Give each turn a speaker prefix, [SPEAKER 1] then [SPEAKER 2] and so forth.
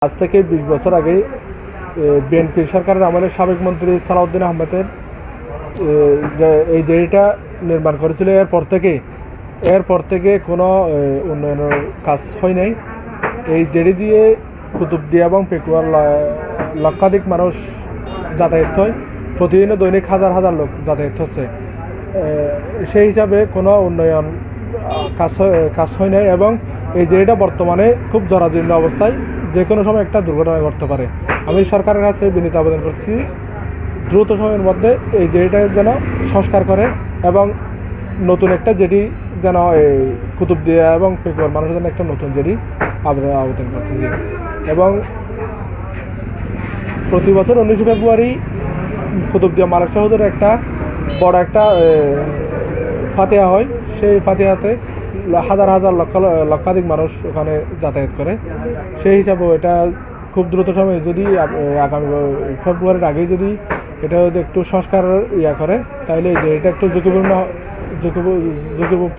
[SPEAKER 1] আজ থেকে ২০ বছর আগে বিএনপি সরকারের আমলে সাবেক মন্ত্রী সালাউদ্দিন আহমেদের যে এই জেডিটা নির্মাণ করেছিল এরপর থেকে কোনো উন্নয়নের কাজ হয় নাই। এই জেডি দিয়ে কুতুবদিয়া এবং পেকুয়ার লক্ষাধিক মানুষ যাতায়াত হয়, প্রতিদিনও দৈনিক হাজার হাজার লোক যাতায়াত হচ্ছে। সেই হিসাবে কোনো উন্নয়ন কাজ হয় নাই এবং এই জেডিটা বর্তমানে খুব জরাজীর্ণ অবস্থায়, যে কোনো সময় একটা দুর্ঘটনা ঘটতে পারে। আমি সরকারের কাছে বিনীত আবেদন করছি, দ্রুত সময়ের মধ্যে এই জেডিটা যেন সংস্কার করে এবং নতুন একটা জেডি যেন এই কুতুবদিয়া এবং পেকুয়ার মানুষের জন্য একটা নতুন জেডি আবেদন করতেছি। এবং প্রতি বছর 19 ফেব্রুয়ারি কুতুবদিয়া মালিক শহরের একটা বড় একটা ফাতিহা হয়। সেই ফাতিহাতে হাজার হাজার লক্ষাধিক মানুষ ওখানে যাতায়াত করে। সেই হিসাবে এটা খুব দ্রুত সময়ে যদি আগামী ফেব্রুয়ারির আগেই যদি এটা যদি একটু সংস্কার করে, তাহলে যে এটা একটু ঝুঁকিমুক্ত